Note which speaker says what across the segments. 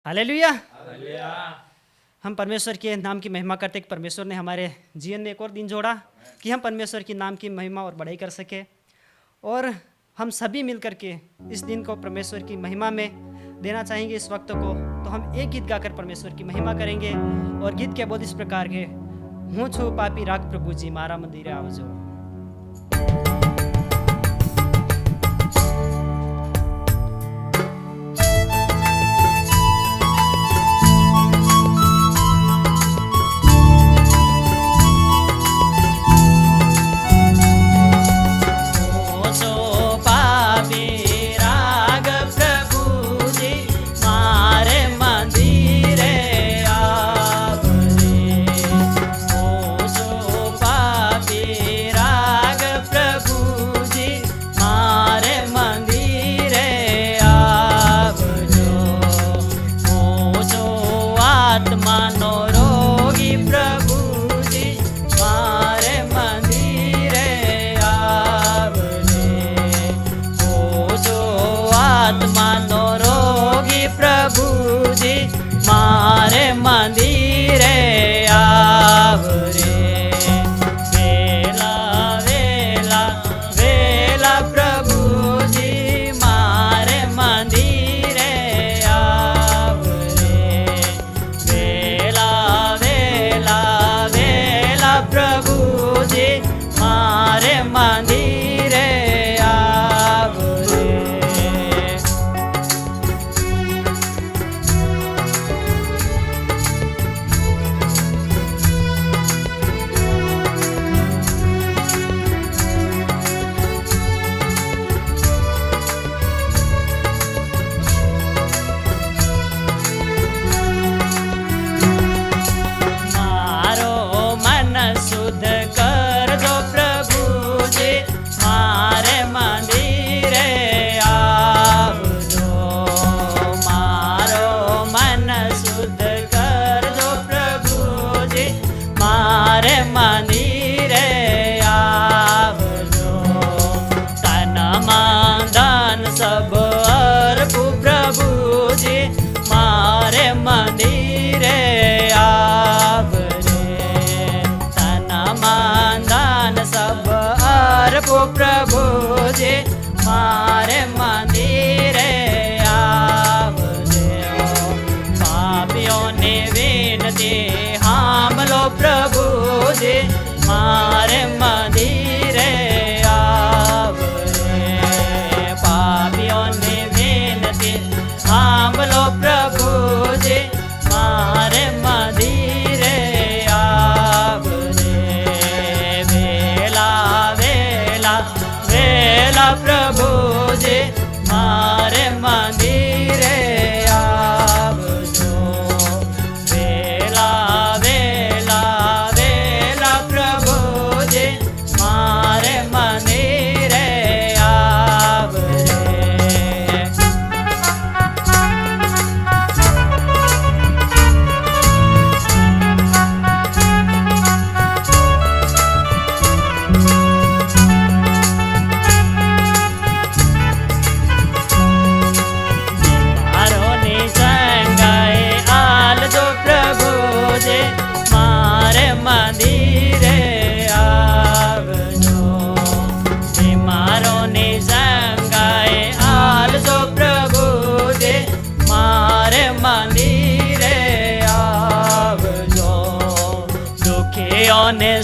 Speaker 1: Hallelujah. हम परमेश्वर के नाम की महिमा करते कि परमेश्वर ने हमारे जीवन में एक और दिन जोड़ा कि हम परमेश्वर के नाम की महिमा और बढ़ाई कर सके। और हम सभी मिलकर के इस दिन को परमेश्वर की महिमा में देना चाहेंगे इस वक्त को। तो हम एक गीत गाकर परमेश्वर की महिमा करेंगे और गीत के बोध इस प्रकार के, हूँ छु पापी राख प्रभु जी मारा मंदिर आवजो।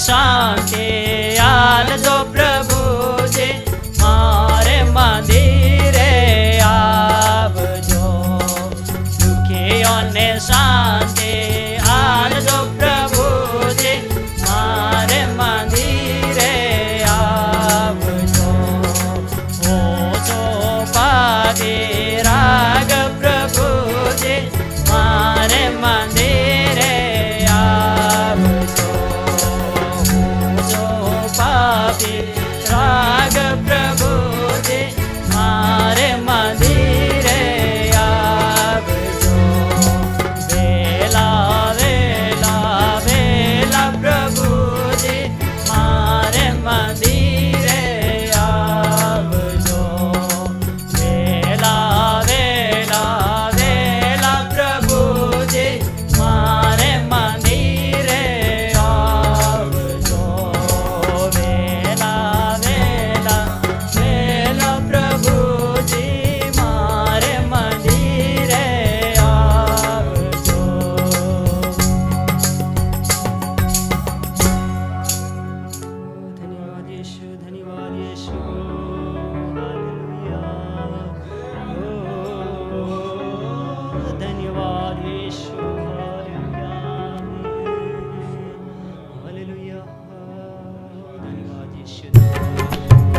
Speaker 2: शांति आलजो प्रभु जी मारे मंदिरे आवजो। दुखियों ने शांति आलजो प्रभु जी मारे मंदिरे आवजो। ओ जो पादी राग प्रभु जी मारे मंदिरे आवजो।
Speaker 1: यीशु हालेलुया धन्यवाद यीशु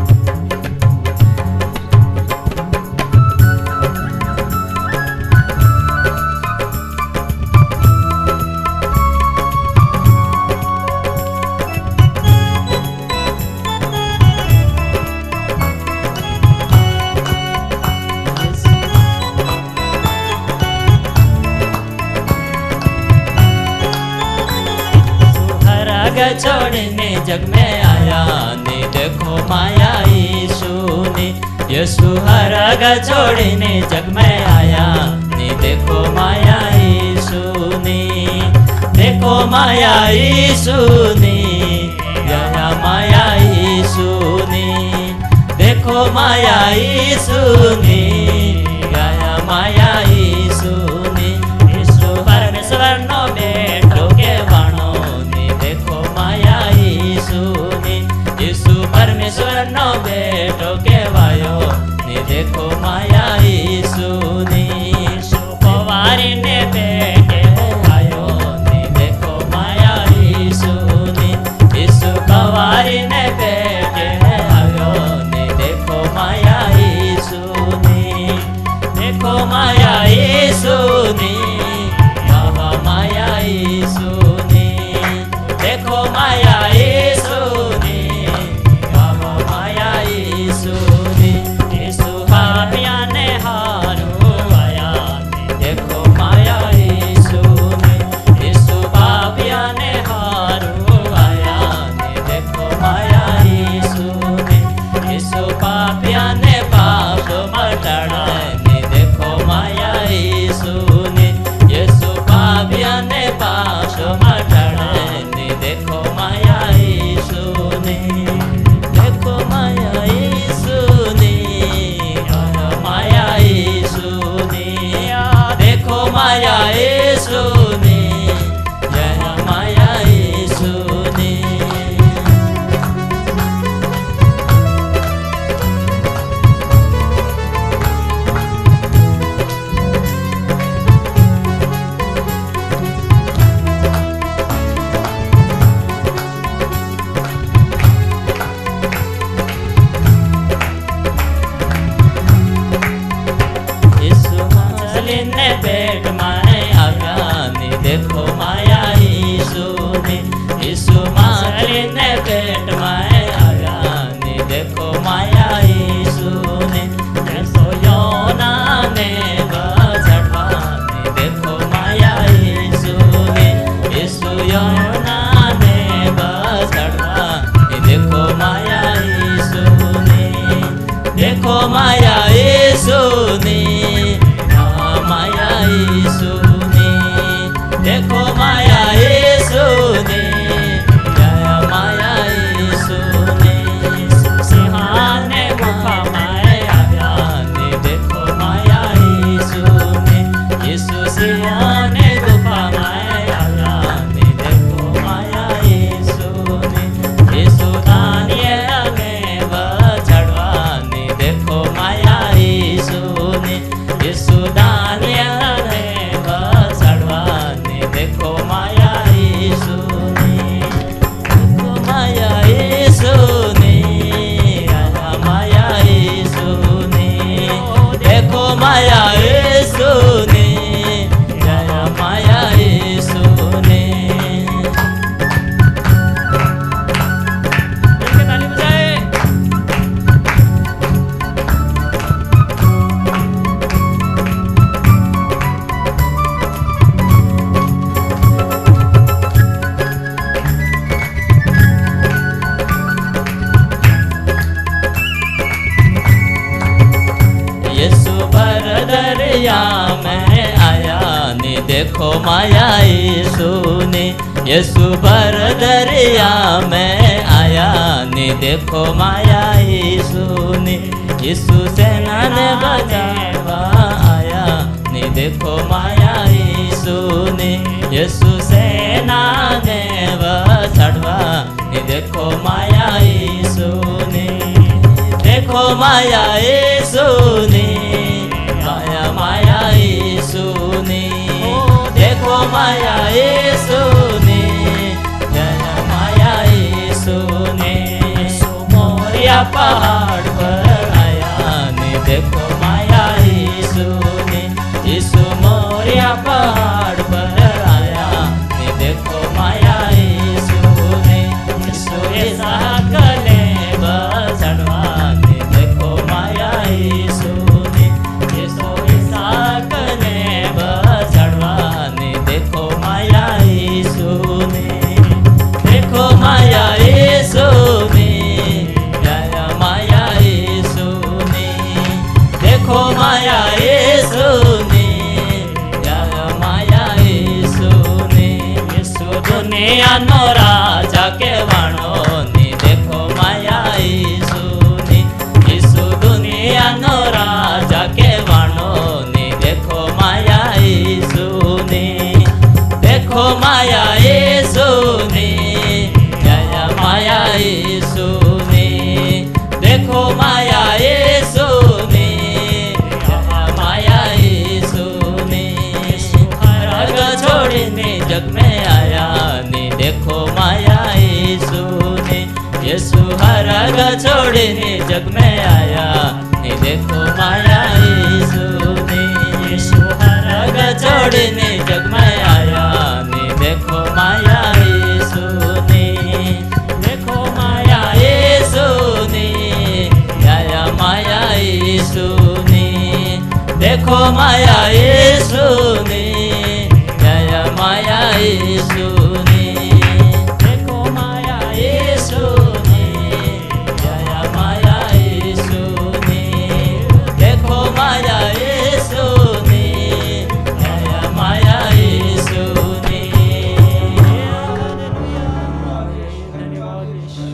Speaker 2: छोड़ने जग में आया ने देखो माया यीशु ने यीशु हर आगा छोड़ने जग में आया ने देखो माया यीशु ने देखो माया यीशु ने यह माया यीशु ने देखो माया यीशु ने यह माया यीशु ने यीशु परमेश्वर नो बेटो के वाणो देखो माया यीशु ने यीशु परमेश्वर नो बेटो के वायो ने देखो माया यीशु ने यीशु कुंवारी ने बेटे आयो ने देखो माया यीशु ने यीशु कुंवारी ने बेटे आयो ने देखो माया यीशु ने देखो माया यीशु ने माया यीशु देखो माया यीशु ने माया यीशु ने यीशु पापिया ने हारू आया देखो माया यीशु ने यीशु पापिया ने हारू आया देखो माया यीशु ने यीशु पापिया ने पाप मटाड़ा देखो माया यीशु ने यीशु पापिया ने पाप मटाड़ा देखो माया यीशु ने देखो माया यीशु ने माया यीशु ने देखो माया यीशु ने जय माया यीशु ने पेट मारे आया ने देखो माया यीशु ने यीशु मारे ने पेट मारे आया ने देखो माया यीशु ने देखो योना ने बचड़वा ने देखो माया यीशु ने यीशु योना ने बचड़वा ने देखो माया यीशु ने देखो माया यीशु ने माया यीशु ने देखो माया यीशु ने जय माया यीशु ने सिंहाने गुफा माया आया ने देखो माया यीशु ने यीशु सिंहाने गुफा माया आया ने देखो माया यीशु ने यीशु दानियल ने बचड़वा ने देखो माया यीशु ने यीशु दानियल ने बचड़वा ने देखो माया यीशु ने देखो माया यीशु ने माया यीशु ने देखो माया यीशु ने जय माया यीशु ने ताली बजाए यीशु भर दरिया में आया ने देखो माया यीशु ने यीशु भर दरिया में आया ने देखो माया यीशु ने यीशु सेना ने बचावा आया ने देखो माया यीशु ने यीशु सेना ने बचड़वा ने देखो माया यीशु ने देखो माया यीशु ने माया माया यीशु ने दुनियानो राजा कहवानो ने देखो माया ईसुनी यीशु दुनियानो राजा कहवानो ने देखो माया ईसुनी देखो माया ईसुनी जया माया ईसुनी देखो माया ईसुनी जया माया ईसुनी हरग छोड़ने जग में आया ने देखो माया ईसुनी यीशु हरग छोड़ने जग में आया ने देखो माया ईसुनी यीशु हरग छोड़ने जग में आया ने देखो माया ईसुनी देखो माया ईसुनी जया माया ईसुनी देखो माया ईसुनी जया माया ईसुनी देखो माया ईसुनी जया माया ईसुनी देखो माया ईसुनी जया माया ईसुनी
Speaker 1: धन्यवाद यीशु,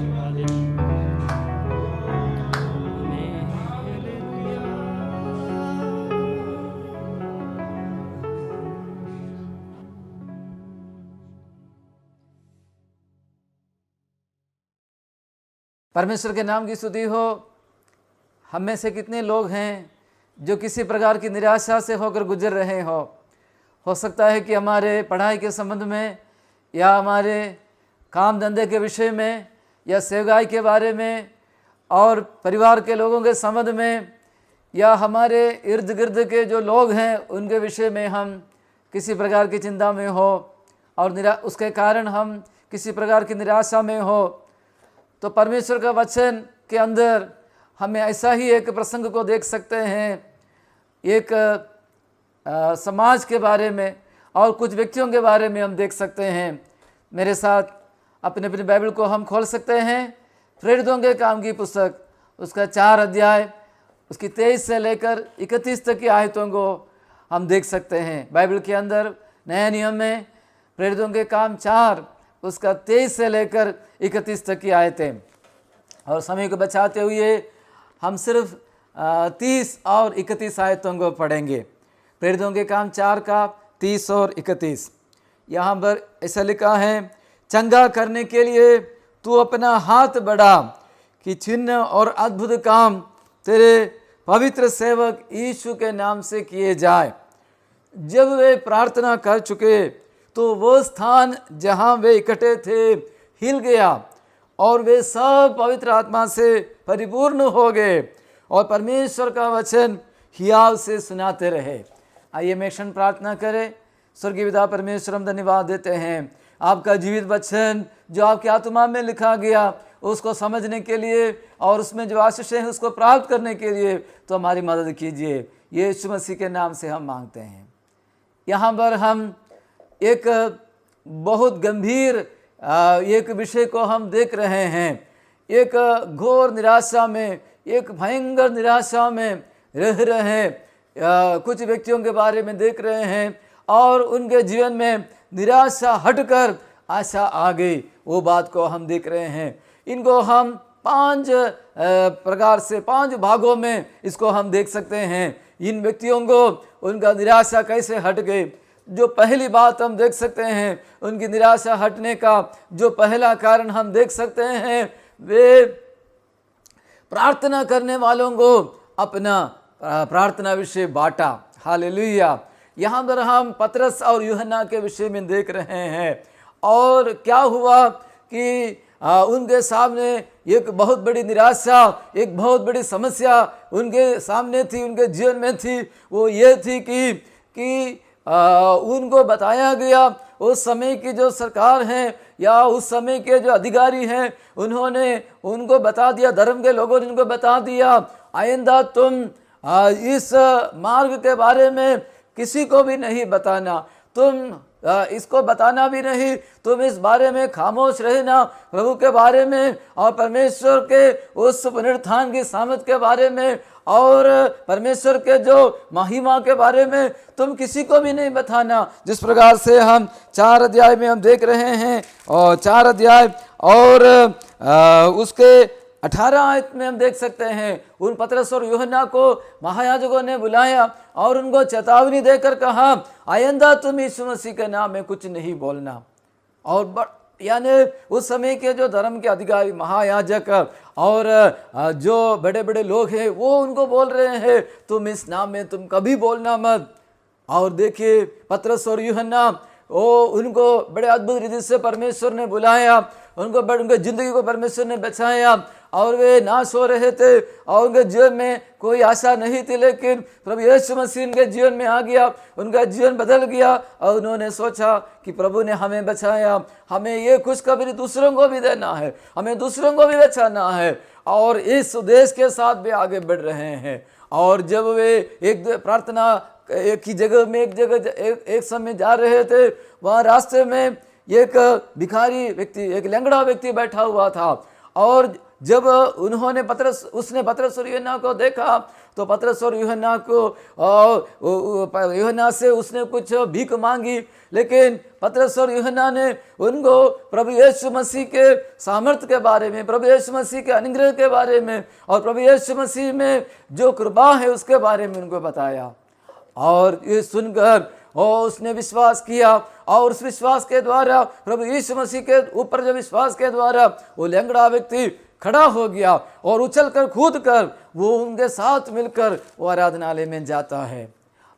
Speaker 3: परमेश्वर के नाम की स्तुति हो। हम में से कितने लोग हैं जो किसी प्रकार की निराशा से होकर गुजर रहे हो सकता है कि हमारे पढ़ाई के संबंध में या हमारे काम धंधे के विषय में या सेवकाई के बारे में और परिवार के लोगों के संबंध में या हमारे इर्द गिर्द के जो लोग हैं उनके विषय में हम किसी प्रकार की चिंता में हो और उसके कारण हम किसी प्रकार की निराशा में हो, तो परमेश्वर का वचन के अंदर हमें ऐसा ही एक प्रसंग को देख सकते हैं। एक समाज के बारे में और कुछ व्यक्तियों के बारे में हम देख सकते हैं। मेरे साथ अपने अपनी बाइबल को हम खोल सकते हैं। प्रेरितों के काम की पुस्तक उसका 4 अध्याय उसकी 23 से लेकर 31 तक की आयतों को हम देख सकते हैं। बाइबल के अंदर नया नियम में प्रेरितों के काम 4 उसका 23 से लेकर 31 तक की आयतें, और समय को बचाते हुए हम सिर्फ 30 और 31 आयतों को पढ़ेंगे। प्रेरितों के काम 4 का 30 और 31 यहाँ पर ऐसा लिखा है, चंगा करने के लिए तू अपना हाथ बढ़ा कि चिन्ह और अद्भुत काम तेरे पवित्र सेवक यीशु के नाम से किए जाए। जब वे प्रार्थना कर चुके तो वो स्थान जहाँ वे इकट्ठे थे हिल गया और वे सब पवित्र आत्मा से परिपूर्ण हो गए और परमेश्वर का वचन हियाव से सुनाते रहे। आइए मैं क्षण प्रार्थना करें। स्वर्गीय पिता परमेश्वर, हम धन्यवाद देते हैं आपका जीवित वचन जो आपकी आत्मा में लिखा गया उसको समझने के लिए और उसमें जो आशीषें हैं उसको प्राप्त करने के लिए तो हमारी मदद कीजिए। यीशु मसीह के नाम से हम मांगते हैं। यहाँ पर हम एक बहुत गंभीर एक विषय को हम देख रहे हैं। एक घोर निराशा में, एक भयंकर निराशा में रह रहे कुछ व्यक्तियों के बारे में देख रहे हैं और उनके जीवन में निराशा हटकर आशा आ गई, वो बात को हम देख रहे हैं। इनको हम 5 प्रकार से 5 भागों में इसको हम देख सकते हैं। इन व्यक्तियों को उनका निराशा कैसे हट गई। जो पहली बात हम देख सकते हैं, उनकी निराशा हटने का जो पहला कारण हम देख सकते हैं, वे प्रार्थना करने वालों को अपना प्रार्थना विषय बांटा। हालेलुया। यहाँ पर हम पतरस और यूहन्ना के विषय में देख रहे हैं और क्या हुआ कि उनके सामने एक बहुत बड़ी निराशा, एक बहुत बड़ी समस्या उनके सामने थी, उनके जीवन में थी। वो ये थी कि उनको बताया गया, उस समय की जो सरकार है या उस समय के जो अधिकारी हैं उन्होंने उनको बता दिया, धर्म के लोगों ने उनको बता दिया, आइंदा तुम इस मार्ग के बारे में किसी को भी नहीं बताना, तुम इसको बताना भी नहीं, तुम इस बारे में खामोश रहना, प्रभु के बारे में और परमेश्वर के उस पुनरुत्थान की सामर्थ के बारे में और परमेश्वर के जो महिमा के बारे में तुम किसी को भी नहीं बताना। जिस प्रकार से हम 4 अध्याय में हम देख रहे हैं, और 4 अध्याय और उसके 18 आयत में हम देख सकते हैं, उन पतरस और यूहन्ना को महायाजकों ने बुलाया और उनको चेतावनी देकर कहा, आइंदा तुम यीशु मसीह के नाम में कुछ नहीं बोलना। और यानी उस समय के जो धर्म के अधिकारी महायाजक और जो बड़े बड़े लोग हैं वो उनको बोल रहे हैं, तुम इस नाम में तुम कभी बोलना मत। और देखिए पतरस और यूहन्ना उनको बड़े अद्भुत रीति से परमेश्वर ने बुलाया, उनके जिंदगी को परमेश्वर ने बचाया और वे नाश हो रहे थे और उनके जीवन में कोई आशा नहीं थी, लेकिन प्रभु यीशु मसीह उनके जीवन में आ गया, उनका जीवन बदल गया और उन्होंने सोचा कि प्रभु ने हमें बचाया, हमें ये खुशखबरी दूसरों को भी देना है, हमें दूसरों को भी बचाना है। और इस उद्देश्य के साथ वे आगे बढ़ रहे हैं। और जब वे एक प्रार्थना एक ही जगह में एक समय जा रहे थे, वहाँ रास्ते में एक भिखारी व्यक्ति, एक लंगड़ा व्यक्ति बैठा हुआ था। और जब उसने पतरस और यूहन्ना को देखा तो पतरस और यूहन्ना से उसने कुछ भीख मांगी, लेकिन पतरस और यूहन्ना ने उनको प्रभु यीशु मसीह के सामर्थ्य के बारे में, प्रभु यीशु मसीह के अनुग्रह के बारे में और प्रभु यीशु मसीह में जो कृपा है उसके बारे में उनको बताया। और ये सुनकर उसने विश्वास किया और उस विश्वास के द्वारा, प्रभु यीशु मसीह के ऊपर जो विश्वास के द्वारा वो लंगड़ा व्यक्ति खड़ा हो गया और उछल कर कूद कर वो उनके साथ मिलकर वो आराधनालय में जाता है।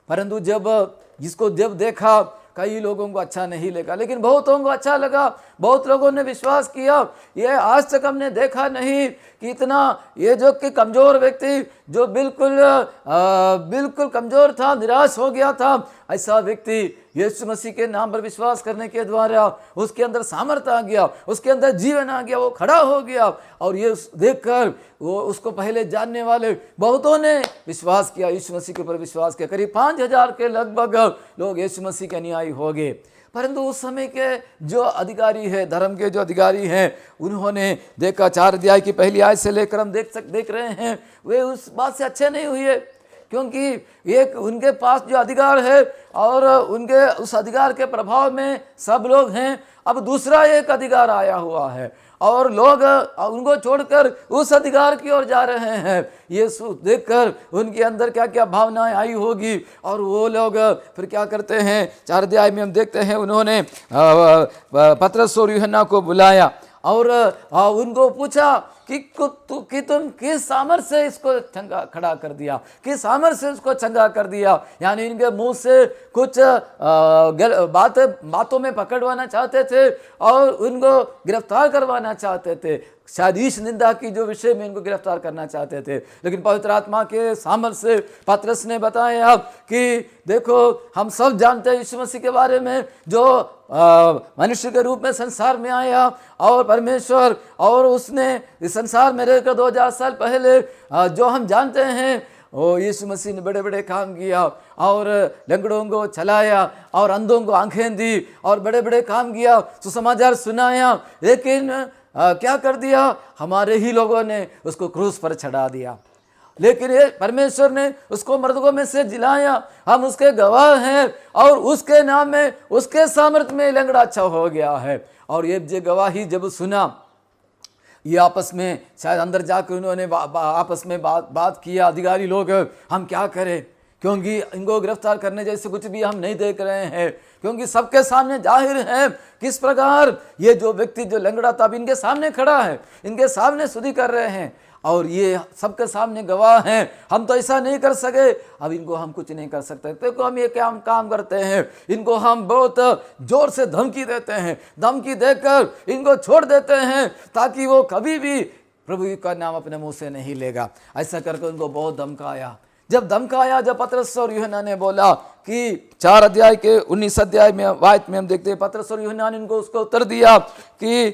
Speaker 3: परंतु जब देखा कई लोगों को अच्छा नहीं लगा, लेकिन बहुतों को अच्छा लगा। बहुत लोगों ने विश्वास किया। ये आज तक हमने देखा नहीं कि इतना ये जो कि कमज़ोर व्यक्ति जो बिल्कुल कमज़ोर था, निराश हो गया था, ऐसा व्यक्ति यीशु मसीह के नाम पर विश्वास करने के द्वारा उसके अंदर सामर्थ्य आ गया, उसके अंदर जीवन आ गया, वो खड़ा हो गया। और ये देखकर वो उसको पहले जानने वाले बहुतों ने विश्वास किया, यीशु मसीह के ऊपर विश्वास किया। करीब 5000 के लगभग लोग यीशु मसीह के अनुयायी हो गए। परंतु उस समय के जो अधिकारी है, धर्म के जो अधिकारी हैं, उन्होंने देखा 4 अध्याय की पहली आयत से लेकर हम देख रहे हैं, वे उस बात से अच्छे नहीं हुए, क्योंकि एक उनके पास जो अधिकार है और उनके उस अधिकार के प्रभाव में सब लोग हैं। अब दूसरा एक अधिकार आया हुआ है और लोग उनको छोड़कर उस अधिकार की ओर जा रहे हैं। ये देखकर उनके अंदर क्या क्या भावनाएं आई होगी। और वो लोग फिर क्या करते हैं, 4 अध्याय में हम देखते हैं, उन्होंने पतरस और यूहन्ना को बुलाया और उनको पूछा कि तुम किस सामर्थ्य से इसको खड़ा कर दिया, किस सामर्थ्य से इसको चंगा कर दिया। यानी इनके मुंह से कुछ बातों में पकड़वाना चाहते थे और उनको गिरफ्तार करवाना चाहते थे, शायद ईश निंदा की जो विषय में इनको गिरफ्तार करना चाहते थे। लेकिन पवित्र आत्मा के सामर्थ्य से पतरस ने बताया कि देखो, हम सब जानते हैं यीशु मसीह के बारे में, जो मनुष्य के रूप में संसार में आया और परमेश्वर, और उसने इस संसार में रहकर 2000 साल पहले जो हम जानते हैं, वो यीशु मसीह ने बड़े बड़े काम किया और लंगड़ों को चलाया और अंधों को आंखें दी और बड़े बड़े काम किया, सुसमाचार सुनाया। लेकिन क्या कर दिया, हमारे ही लोगों ने उसको क्रूस पर चढ़ा दिया। लेकिन ये परमेश्वर ने उसको मर्दों में से जिलाया, हम उसके गवाह हैं और उसके नाम में, उसके सामर्थ्य में लंगड़ा अच्छा हो गया है। और ये जो गवाही जब सुना, ये आपस में शायद अंदर जाकर उन्होंने आपस में बात किया, अधिकारी लोग, हम क्या करें, क्योंकि इनको गिरफ्तार करने जैसे कुछ भी हम नहीं देख रहे हैं, क्योंकि सबके सामने जाहिर है किस प्रकार ये जो व्यक्ति जो लंगड़ा था इनके सामने खड़ा है, इनके सामने स्तुति कर रहे हैं और ये सबके सामने गवाह हैं। हम तो ऐसा नहीं कर सके, अब इनको हम कुछ नहीं कर सकते, तो हम ये क्या काम करते हैं, इनको हम बहुत जोर से धमकी देते हैं, धमकी देकर इनको छोड़ देते हैं ताकि वो कभी भी प्रभु का नाम अपने मुंह से नहीं लेगा। ऐसा करके उनको बहुत धमकाया। जब धमकाया, जब पतरस और यूहन्ना ने बोला कि 4 अध्याय के 19 अध्याय में वायत में हम देखते हैं, पतरस और यूहन्ना ने इनको उसको उत्तर दिया कि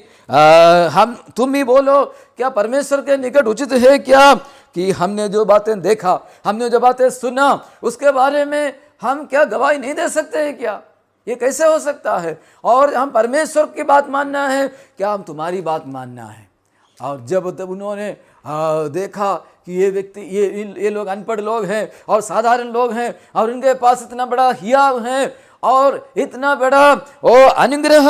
Speaker 3: तुम ही बोलो, क्या परमेश्वर के निकट उचित है क्या कि हमने जो बातें देखा, हमने जो बातें सुना, उसके बारे में हम क्या गवाही नहीं दे सकते हैं क्या? ये कैसे हो सकता है? और हम परमेश्वर की बात मानना है, क्या हम तुम्हारी बात मानना है? और जब उन्होंने देखा कि ये व्यक्ति ये लोग अनपढ़ लोग हैं और साधारण लोग हैं और इनके पास इतना बड़ा हियाव है और इतना बड़ा अनुग्रह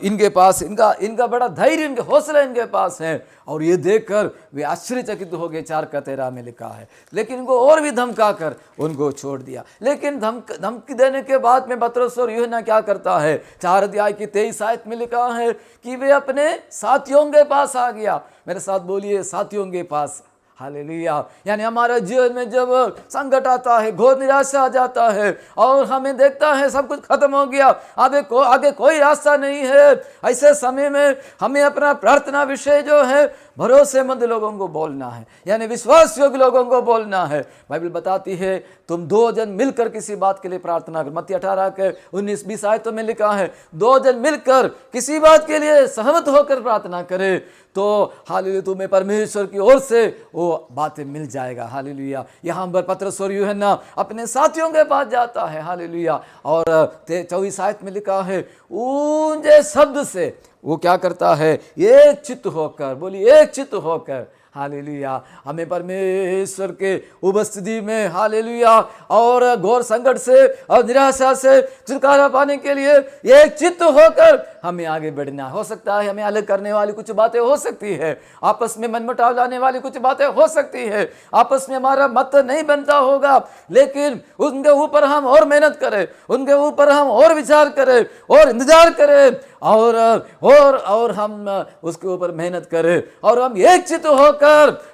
Speaker 3: इनके पास, इनका बड़ा धैर्य, इनके हौसला इनके पास है, और ये देखकर वे आश्चर्यचकित हो गए। 4:13 में लिखा है, लेकिन इनको और भी धमका कर उनको छोड़ दिया। लेकिन धमकी देने के बाद में पतरस और यूहन्ना क्या करता है? 4 अध्याय की 23 आयत में लिखा है कि वे अपने साथियों के पास आ गया। मेरे साथ बोलिए, साथियों के पास। हालेलुया। यानी हमारे जीवन में जब संकट आता है, घोर निराशा आ जाता है और हमें देखता है सब कुछ खत्म हो गया, आगे कोई रास्ता नहीं है, ऐसे समय में हमें अपना प्रार्थना विषय जो है भरोसेमंद लोगों को बोलना है, यानी विश्वास योग्य लोगों को बोलना है। बाइबल बताती है तुम 2 जन मिलकर किसी बात के लिए प्रार्थना कर। मत्ती 18 के 19-20 आयतों में लिखा है 2 जन मिलकर किसी बात के लिए सहमत होकर प्रार्थना करे तो हालेलुया तुम्हें परमेश्वर की ओर से वो बातें मिल जाएगा। हालेलुया। यहाँ पर पतरस और यूहन्ना अपने साथियों के पास जाता है। हालेलुया। और 24 आयत में लिखा है ऊंचे शब्द से वो क्या करता है? एक चित्त होकर, बोलिए एक चित्त होकर। हालेलुया। हमें परमेश्वर के उपस्थिति में हालेलुया और घोर संकट से और निराशा से छुटकारा पाने के लिए एक चित्त होकर हमें आगे बढ़ना। हो सकता है हमें अलग करने वाली कुछ बातें हो सकती है, आपस में मनमुटाव लाने वाली कुछ बातें हो सकती है, आपस में हमारा मत नहीं बनता होगा, लेकिन उनके ऊपर हम और मेहनत करें, उनके ऊपर हम और विचार करें और इंतजार करें और हम उसके ऊपर मेहनत करें और हम एक चित्त होकर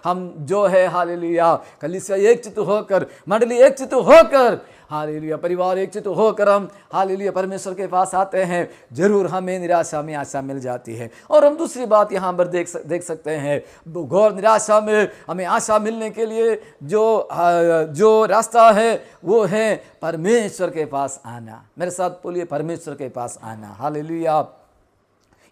Speaker 3: हम जो है हालेलुया कलीसिया एक चित्त होकर, मंडली एक चित्त होकर, हालेलुया परिवार एक चित्त होकर हम हालेलुया परमेश्वर के पास आते हैं, जरूर हमें निराशा में आशा मिल जाती है। और हम दूसरी बात यहाँ पर देख सकते हैं, घोर निराशा में हमें आशा मिलने के लिए जो रास्ता है वो है परमेश्वर के पास आना। मेरे साथ बोलिए परमेश्वर के पास आना। हालेलुया।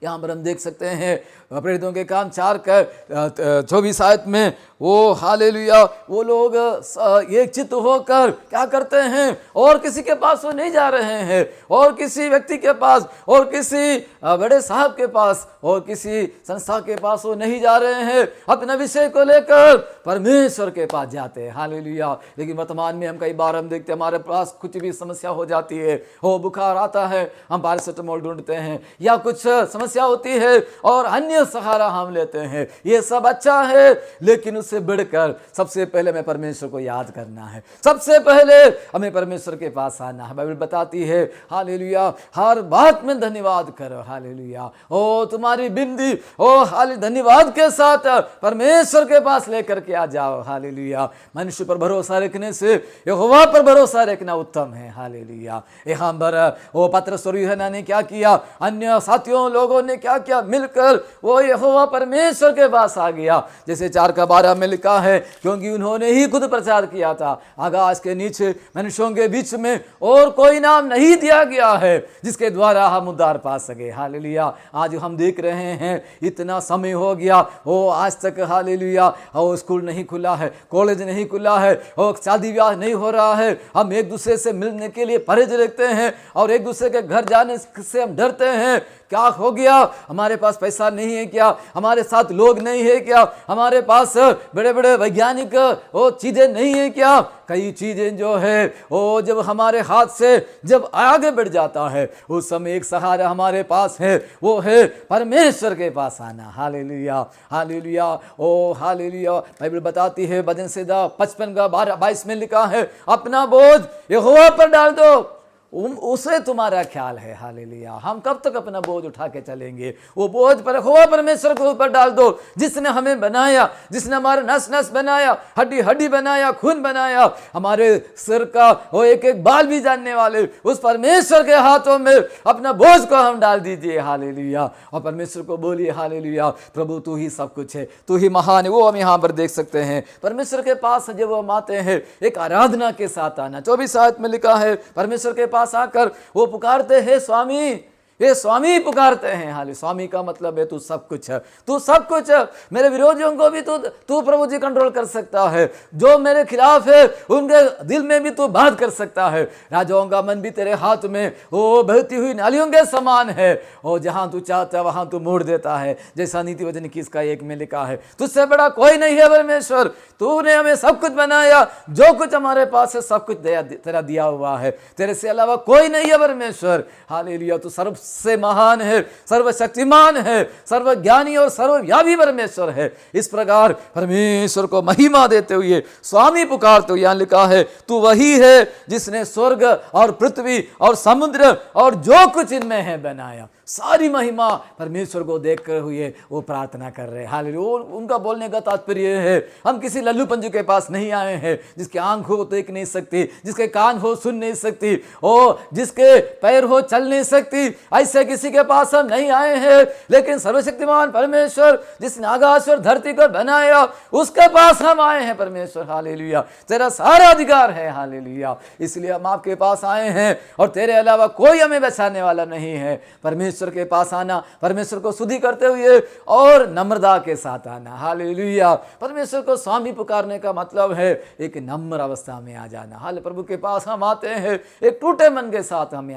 Speaker 3: यहाँ पर हम देख सकते हैं प्रेरितों के काम 4:24 आयत में वो हालेलुया वो लोग एक चित्त होकर क्या करते हैं? और किसी के पास वो नहीं जा रहे हैं, और किसी व्यक्ति के पास और किसी बड़े साहब के पास और किसी संस्था के पास वो नहीं जा रहे हैं, अपने विषय को लेकर परमेश्वर के पास जाते हैं। हालेलुया। लेकिन वर्तमान में हम कई बार हम देखते हैं हमारे पास कुछ भी समस्या हो जाती है, हो बुखार आता है, हम पैरासिटामोल ढूंढते हैं या कुछ समस्या होती है और अन्य सहारा हम लेते हैं। ये सब अच्छा है, लेकिन उससे बढ़कर सबसे पहले हमें परमेश्वर को याद करना है, सबसे पहले हमें परमेश्वर के पास आना है। बाइबल बताती है हालेलुया हर बात में धन्यवाद करो। हालेलुया। ओ तुम्हारी बिंदी ओ हाल धन्यवाद के साथ परमेश्वर के पास लेकर के आ जाओ। हालेलुया। मनुष्य पर भरोसा रखने से यहोवा पर भरोसा रखना उत्तम है। हालेलुया। यहाँ पर वो पतरस और यूहन्ना ने क्या किया? अन्य साथियों लोगों ने क्या किया? मिलकर वो यहोवा परमेश्वर के पास आ गया। जैसे 4:12 में लिखा है क्योंकि उन्होंने ही खुद प्रचार किया था, आकाश के नीचे मनुष्यों के बीच में और कोई नाम नहीं दिया गया है जिसके द्वारा हम उद्धार पा सके। हालेलुया। आज हम देख रहे हैं इतना समय हो गया वो आज तक हालेलुया वो स्कूल नहीं खुला है, कॉलेज नहीं खुला है और शादी ब्याह नहीं हो रहा है। हम एक दूसरे से मिलने के लिए परहेज रखते हैं और एक दूसरे के घर जाने से हम डरते हैं। क्या हो गया? हमारे पास पैसा नहीं है क्या? हमारे साथ लोग नहीं है क्या? हमारे पास बड़े बड़े वैज्ञानिक वो चीजें नहीं है क्या? कई चीजें जो है वो जब हमारे हाथ से जब आगे बढ़ जाता है उस समय एक सहारा हमारे पास है, वो है परमेश्वर के पास आना। हालेलुया। हालेलुया। ओ हालेलुया। बाइबल बताती है भजन संहिता 55:22 में लिखा है अपना बोझ यहोवा पर डाल दो, उसे तुम्हारा ख्याल है। हालेलुया। हम कब तक अपना बोझ उठा के चलेंगे? वो बोझ पर यहोवा परमेश्वर के ऊपर डाल दो, जिसने हमें बनाया, जिसने हमारे नस नस बनाया, हड्डी हड्डी बनाया, खून बनाया, हमारे सिर का वो एक एक बाल भी जानने वाले उस परमेश्वर के हाथों में अपना बोझ को हम डाल दीजिए। हालेलुया। और परमेश्वर को बोलिए हालेलुया प्रभु तू ही सब कुछ है, तू ही महान है। वो हम यहाँ पर देख सकते हैं परमेश्वर के पास जब हम आते हैं एक आराधना के साथ आना। 24 आयत में लिखा है परमेश्वर के पास आकर वो पुकारते हैं स्वामी ये स्वामी पुकारते हैं। हाल स्वामी का मतलब है तू सब कुछ है, तू सब कुछ है। मेरे विरोधियों को भी तू प्रभु जी कंट्रोल कर सकता है, जो मेरे खिलाफ है उनके दिल में भी तू बात कर सकता है। राजाओं का मन भी तेरे हाथ में वो बहती हुई नालियों के समान है, और जहां तू चाहता है वहां तू मोड़ देता है, जैसा नीति वचन 21:1 में लिखा है। तुझसे बड़ा कोई नहीं है परमेश्वर, तूने हमें सब कुछ बनाया, जो कुछ हमारे पास है सब कुछ तेरा दिया हुआ है, तेरे से अलावा कोई नहीं है परमेश्वर। हालेलुया, तू सर्वसे महान है, सर्वशक्तिमान है, सर्वज्ञानी और सर्वव्यापी परमेश्वर है। इस प्रकार परमेश्वर को महिमा देते हुए स्वामी पुकारते हुए यहां लिखा है, तू वही है जिसने स्वर्ग और पृथ्वी और समुद्र और जो कुछ इनमें है बनाया। सारी महिमा परमेश्वर को देखकर हुए वो प्रार्थना कर रहे हैं। हालेलुया, उनका बोलने का तात्पर्य है हम किसी लल्लू पंजू के पास नहीं आए हैं, जिसके आंख हो देख नहीं सकती, जिसके कान हो सुन नहीं सकती, ओ जिसके पैर हो चल नहीं सकती, ऐसे किसी के पास हम नहीं आए हैं। लेकिन सर्वशक्तिमान परमेश्वर जिसने आकाश और धरती को बनाया, उसके पास हम आए हैं। परमेश्वर हालेलुया, तेरा सारा अधिकार है। हालेलुया, इसलिए हम आपके पास आए हैं और तेरे अलावा कोई हमें बचाने वाला नहीं है। परमेश्वर के पास आना, परमेश्वर को स्तुति करते हुए और नम्रता के साथ आना। हालेलुया, परमेश्वर को स्वामी पुकारने का मतलब है एक नम्र अवस्था में आ जाना। हाल प्रभु के पास हम आते हैं एक टूटे मन के साथ हमें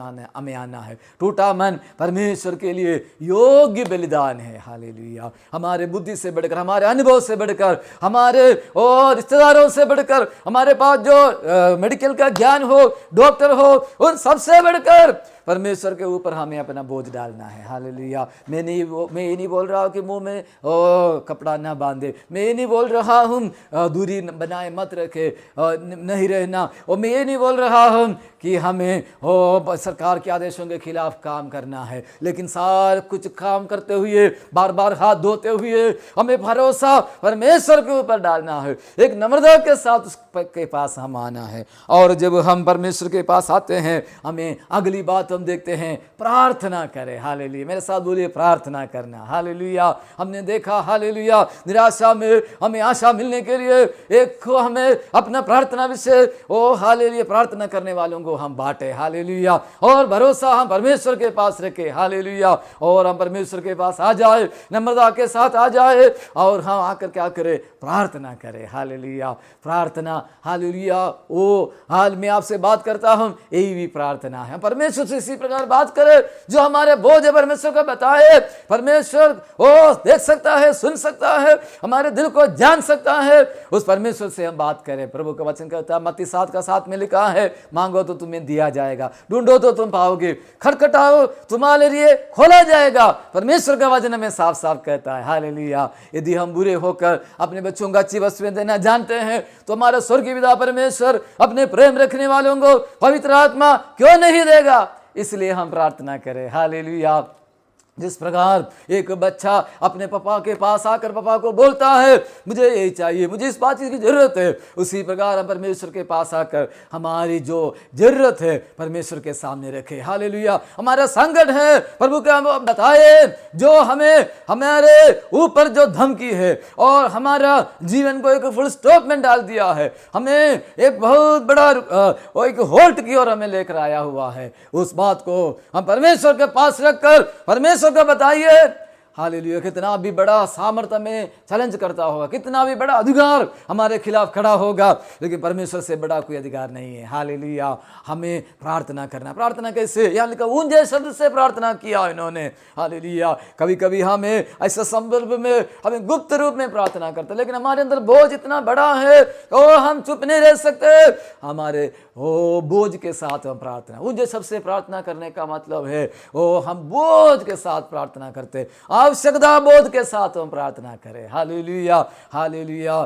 Speaker 3: आना है। टूटा मन परमेश्वर के लिए योग्य बलिदान है। हालेलुया, हमारे बुद्धि से बढ़कर, हमारे अनुभव से बढ़कर, हमारे और रिश्तेदारों से बढ़कर, हमारे पास जो मेडिकल का ज्ञान हो, डॉक्टर हो, उन सबसे बढ़कर परमेश्वर के ऊपर हमें अपना बोझ डालना है। हालेलुया, मैं ये नहीं बोल रहा हूँ कि मुंह में कपड़ा ना बांधे, मैं ये नहीं बोल रहा हूँ दूरी बनाए मत रखे नहीं रहना, और मैं ये नहीं बोल रहा हूँ कि हमें सरकार के आदेशों के खिलाफ काम करना है। लेकिन सारा कुछ काम करते हुए, बार बार हाथ धोते हुए हमें भरोसा परमेश्वर के ऊपर डालना है। एक नम्रता के साथ उसके पास हम आना है। और जब हम परमेश्वर के पास आते हैं, हमें अगली बात हम देखते हैं, प्रार्थना करें। हालेलुया, मेरे साथ बोलिए प्रार्थना करना। हालेलुया, हमने देखा हालेलुया निराशा में हमें आशा मिलने के लिए एक हमें अपना प्रार्थना विषय हालेलुया प्रार्थना करने वालों को हम बांटे। हालेलुया, और भरोसा हम परमेश्वर के पास रखे। हालेलुया, और हम परमेश्वर के पास आ जाए, नम्रता के साथ आ जाए और हम आकर क्या करें, प्रार्थना करें। हालेलुया, प्रार्थना। हालेलुया, हाल में आपसे बात करता हूं, यही भी प्रार्थना है। परमेश्वर से इसी प्रकार बात करें, जो हमारे बोझ है परमेश्वर को बताए। परमेश्वर देख सकता है, सुन सकता है, हमारे दिल को जान सकता है। उस परमेश्वर से हम बात करें। प्रभु का वचन कहता है, मत्ती 7:7 में लिखा है, मांगो तो तुम्हें दिया जाएगा, ढूंढो तो तुम पाओगे, खटखटाओ तुम्हारे लिए खोला जाएगा। परमेश्वर का वचन हमें साफ साफ कहता है। हालेलुया, यदि हम बुरे होकर अपने बच्चों को अच्छी वस्तुएं देना जानते हैं, तो हमारा स्वर्गीय पिता परमेश्वर अपने प्रेम रखने वालों को पवित्र आत्मा क्यों नहीं देगा। इसलिए हम प्रार्थना करें। हालेलुया, जिस प्रकार एक बच्चा अपने पापा के पास आकर पापा को बोलता है, मुझे यही चाहिए, मुझे इस बात की जरूरत है, उसी प्रकार हम परमेश्वर के पास आकर हमारी जो जरूरत है परमेश्वर के सामने रखे। हालेलुया, हमारा संकट है प्रभु के हम बताए, जो हमें हमारे ऊपर जो धमकी है और हमारा जीवन को एक फुल स्टॉप में डाल दिया है, हमें एक बहुत बड़ा एक होल्ट की ओर हमें लेकर आया हुआ है, उस बात को हम परमेश्वर के पास रखकर परमेश्वर को बताइए। हालेलुया, कितना भी बड़ा सामर्थ्य में चैलेंज करता होगा, कितना भी बड़ा अधिकार हमारे खिलाफ खड़ा होगा, लेकिन परमेश्वर से बड़ा कोई अधिकार नहीं है। हालेलुया, हमें प्रार्थना करना। प्रार्थना कैसे, यहाँ लिखा ऊंचे शब्द से प्रार्थना किया इन्होंने। हालेलुया, कभी कभी हमें ऐसे संदर्भ में हमें गुप्त रूप में प्रार्थना करते, लेकिन हमारे अंदर बोझ इतना बड़ा है और हम चुप नहीं रह सकते। हमारे बोझ के साथ हम प्रार्थना, ऊंचे शब्द से प्रार्थना करने का मतलब है हम बोझ के साथ प्रार्थना करते, आवश्यकता बोध के साथ हम प्रार्थना करें। हालेलुया, हालेलुया,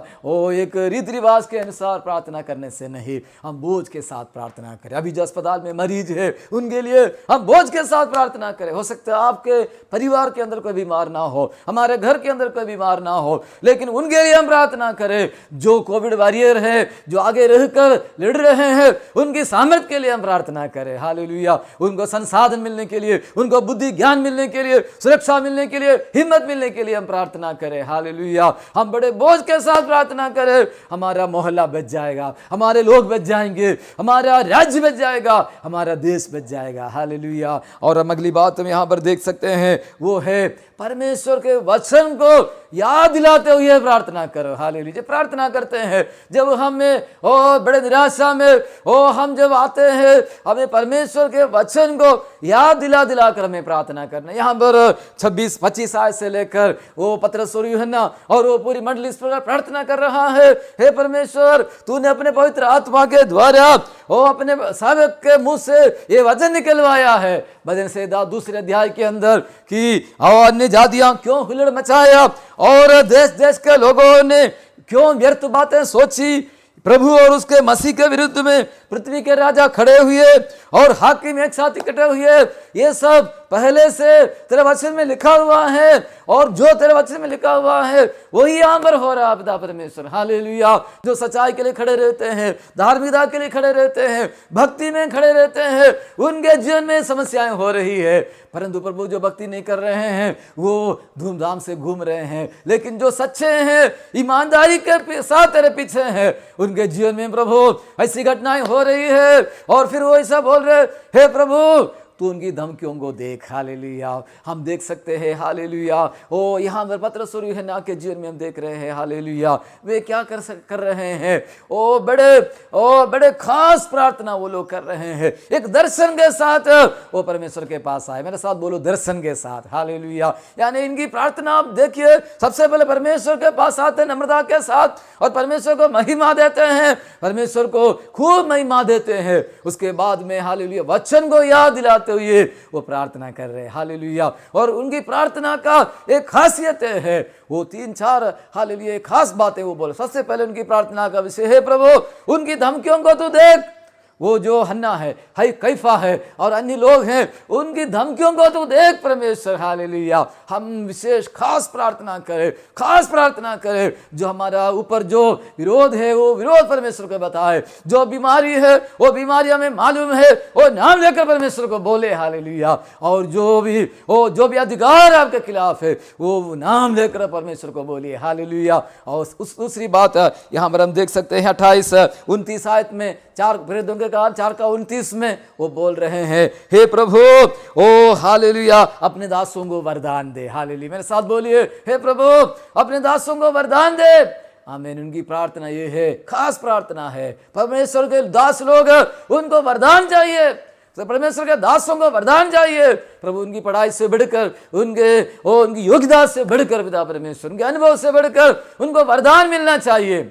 Speaker 3: एक रीति रिवाज के अनुसार प्रार्थना करने से नहीं, हम बोझ के साथ प्रार्थना करें। अभी जो अस्पताल में मरीज है उनके लिए हम बोझ के साथ प्रार्थना करें। हो सकता है आपके परिवार के अंदर कोई बीमार ना हो, हमारे घर के अंदर कोई बीमार ना हो, लेकिन उनके लिए हम प्रार्थना करें। जो कोविड वॉरियर है, जो आगे रहकर लड़ रहे हैं, उनकी सामर्थ्य के लिए हम प्रार्थना करें। हालेलुया, उनको संसाधन मिलने के लिए, उनको बुद्धि ज्ञान मिलने के लिए, सुरक्षा मिलने के लिए हालेलुया हिम्मत मिलने के लिए हम प्रार्थना करें। हालेलुया हम बड़े बोझ के साथ प्रार्थना करें, हमारा मोहल्ला बच जाएगा, हमारे लोग बच जाएंगे, हमारा राज्य बच जाएगा, हमारा देश बच जाएगा। हालेलुया। और हम अगली बात हम यहाँ पर देख सकते हैं, वो है परमेश्वर के वचन को याद दिलाते हुए प्रार्थना करो। हालेलुया। प्रार्थना करते हैं जब हमें बड़े निराशा में हम जब आते हैं, हमें परमेश्वर के वचन को याद दिला कर हमें प्रार्थना करना। यहाँ पर 26-25 आयत से लेकर वो पतरस और यूहन्ना और वो पूरी मंडली इस प्रकार प्रार्थना कर रहा है, हे परमेश्वर तूने अपने पवित्र आत्मा के द्वारा अपने सेवक के मुंह से ये वचन निकलवाया है। भजन से दूसरे अध्याय के अंदर कि अन्य जातियां क्यों हुल्लड़ मचाया और देश देश के लोगों ने क्यों व्यर्थ बातें सोची, प्रभु और उसके मसीह के विरुद्ध में पृथ्वी के राजा खड़े हुए और हाकिम एक साथ इकट्ठे हुए। ये सब पहले से तेरे वचन में लिखा हुआ है और जो तेरे वचन में लिखा हुआ है वही यहाँ पर हो रहा है पिता परमेश्वर। हालेलुया। जो सच्चाई के लिए खड़े रहते हैं, धार्मिकता के लिए खड़े रहते हैं, भक्ति में खड़े रहते हैं, उनके जीवन में समस्याएं हो रही है, परंतु प्रभु जो भक्ति नहीं कर रहे हैं वो धूमधाम से घूम रहे हैं, लेकिन जो सच्चे हैं ईमानदारी के साथ तेरे पीछे हैं, उनके जीवन में प्रभु ऐसी घटनाएं हो रही है और फिर वो ऐसा बोल रहे, हे प्रभु तू उनकी धमकियों को देख। हालेलुया। हम देख सकते हैं हालेलुया यहाँ पर पतरस और यूहन्ना के जीवन में हम देख रहे हैं हालेलुया वे क्या कर रहे हैं। बड़े खास प्रार्थना वो लोग कर रहे हैं, एक दर्शन के साथ वो परमेश्वर के पास आए। मेरे साथ बोलो दर्शन के साथ। हालेलुया। यानी इनकी प्रार्थना आप देखिए, सबसे पहले परमेश्वर के पास आते हैं नम्रता के साथ और परमेश्वर को महिमा देते हैं, परमेश्वर को खूब महिमा देते हैं। उसके बाद में हालेलुया वचन को याद दिलाते हुए वो प्रार्थना कर रहे हैं। हालेलुया। और उनकी प्रार्थना का एक खासियत है, वो 3-4 हालेलुया खास बातें वो बोले। सबसे पहले उनकी प्रार्थना का विषय है, प्रभु उनकी धमकियों को तू देख। वो जो हन्ना है, कैफा है और अन्य लोग हैं, उनकी धमकियों को तू देख परमेश्वर। हालेलुया। हम विशेष खास प्रार्थना करें जो हमारा ऊपर जो विरोध है वो विरोध परमेश्वर को बताए, जो बीमारी है वो बीमारी हमें मालूम है वो नाम लेकर परमेश्वर को बोले। हालेलुया। और जो भी अधिकार आपके खिलाफ है वो नाम लेकर परमेश्वर को बोलिए। हालेलुया। और दूसरी बात यहाँ पर हम देख सकते हैं 28-29 आयत में 4 प्रेरितों के काम 4:29 में वो बोल रहे हैं, हे प्रभु हालेलुया अपने दासों को वरदान दे। हालेलुया। मेरे साथ बोलिए, हे प्रभु अपने दासों को वरदान दे। आमीन। उनकी प्रार्थना ये है, खास प्रार्थना है, परमेश्वर के दास लोग उनको वरदान चाहिए, तो परमेश्वर के दासों को वरदान चाहिए। प्रभु उनकी पढ़ाई से बढ़कर, उनकी योग्यता से बढ़कर पिता परमेश्वर उनके अनुभव से बढ़कर उनको वरदान मिलना चाहिए,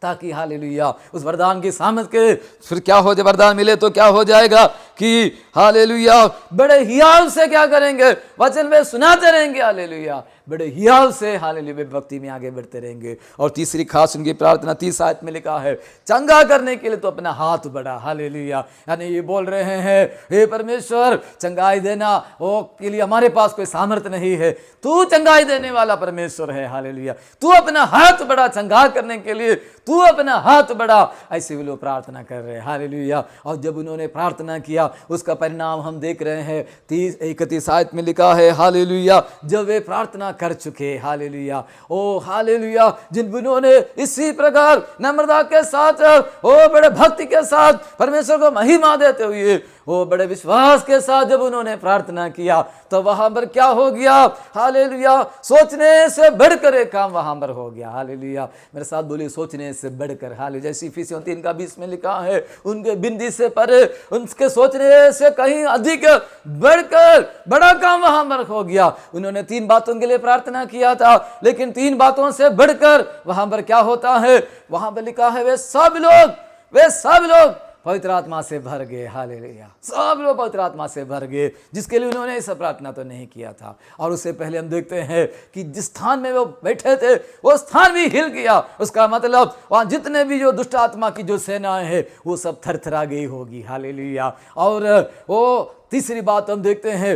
Speaker 3: ताकि हालेलुया उस वरदान की सामर्थ के फिर क्या हो जाए, वरदान मिले तो क्या हो जाएगा कि हालेलुया बड़े हियाव से क्या करेंगे, वचन में सुनाते रहेंगे। हालेलुया बड़े हियाव से हालेलुया भक्ति में आगे बढ़ते रहेंगे। और तीसरी खास उनकी प्रार्थना 30 आयत में लिखा है, चंगा करने के लिए तो अपना हाथ बढ़ा। हालेलुया। यानी ये बोल रहे हैं, हे परमेश्वर चंगाई देना वो के लिए हमारे पास कोई सामर्थ्य नहीं है, तू चंगाई देने वाला परमेश्वर है। हालेलुया। तू अपना हाथ बढ़ा चंगा करने के लिए, तू अपना हाथ बढ़ा। ऐसे भी लोग प्रार्थना कर रहे हैं। हालेलुया। और जब उन्होंने प्रार्थना किया उसका परिणाम हम देख रहे हैं। 31 आयत में लिखा है हालेलुया जब वे प्रार्थना कर चुके, हालेलुया हालेलुया जिन्होंने इसी प्रकार नम्रता के साथ बड़े भक्ति के साथ परमेश्वर को महिमा देते हुए बड़े विश्वास के साथ जब उन्होंने प्रार्थना किया तो वहां पर क्या हो गया, हालेलुया सोचने से बढ़कर एक काम वहां पर हो गया। हालेलुया। मेरे साथ बोलिए सोचने से बढ़कर। हालेलुया। जैसे इफिसियों 3:20 में लिखा है, उनके बिंदी से परे, उनके सोचने से कहीं अधिक बढ़कर बड़ा काम वहां पर हो गया। उन्होंने 3 बातों के लिए प्रार्थना किया था, लेकिन 3 बातों से बढ़कर वहां पर क्या होता है, वहां पर लिखा है वे सब लोग पवित्र आत्मा से भर गए। हालेलुया। सब लोग पवित्र आत्मा से भर गए, जिसके लिए उन्होंने ऐसा प्रार्थना तो नहीं किया था। और उससे पहले हम देखते हैं कि जिस स्थान में वो बैठे थे वो स्थान भी हिल गया। उसका मतलब वहां जितने भी जो दुष्ट आत्मा की जो सेनाएं हैं वो सब थरथरा गई होगी। हालेलुया। और वो तीसरी बात हम देखते हैं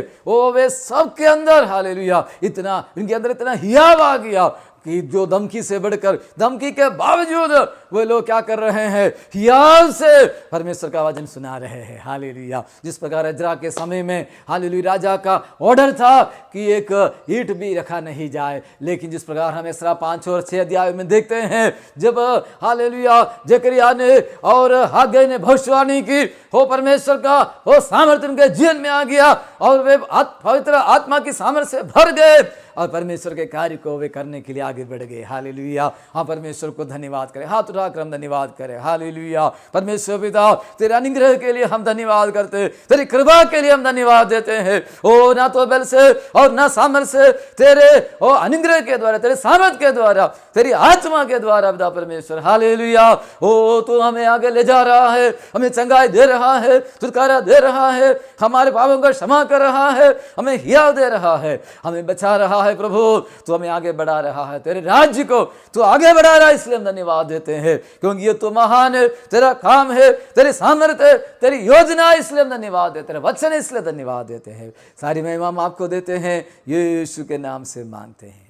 Speaker 3: वे सब के अंदर हालेलुया इनके अंदर इतना हियाव आ गया कि जो धमकी से बढ़कर, धमकी के बावजूद वो लोग क्या कर रहे हैं, हियाव से परमेश्वर का वचन सुना रहे हैं। हालेलुया। जिस प्रकार इजरा के समय में हालेलुया राजा का ऑर्डर था कि एक ईंट भी रखा नहीं जाए, लेकिन जिस प्रकार हम इसरा 5 और 6 अध्याय में देखते हैं, जब हालेलुया जकरिया ने और हागे ने भविष्यवाणी की, हो परमेश्वर का वो सामर्थ्य उनके जीवन में आ गया और वे पवित्र आत्मा की सामर्थ्य से भर गए और परमेश्वर के कार्य को वे करने के लिए आगे बढ़ गए। हालेलुया। हाँ, परमेश्वर को धन्यवाद करें, हाथ उठाकर हम धन्यवाद करें। हालेलुया। परमेश्वर पिता, तेरे अनुग्रह के लिए हम धन्यवाद करते हैं, तेरी कृपा के लिए हम धन्यवाद देते हैं। ओ ना तो बल से और ना सामर्थ्य से, तेरे ओ अनुग्रह के द्वारा, तेरे सामर्थ्य के द्वारा, तेरी आत्मा के द्वारा पिता परमेश्वर। हालेलुया। ओ तू हमें आगे ले जा रहा है, हमें चंगाई दे रहा है, छुटकारा दे रहा है, हमारे पापों को क्षमा कर रहा है, हमें हिया दे रहा है, हमें बचा रहा है। प्रभु तू हमें आगे बढ़ा रहा है, तेरे राज्य को तू आगे बढ़ा रहा है, इसलिए हम धन्यवाद देते हैं, क्योंकि ये तो महान है, तेरा काम है, तेरी सामर्थ्य है, तेरी योजना है, इसलिए हम धन्यवाद देते हैं, वचन है इसलिए धन्यवाद देते हैं। सारी महिमा हम आपको देते हैं, यीशु के नाम से मांगते हैं।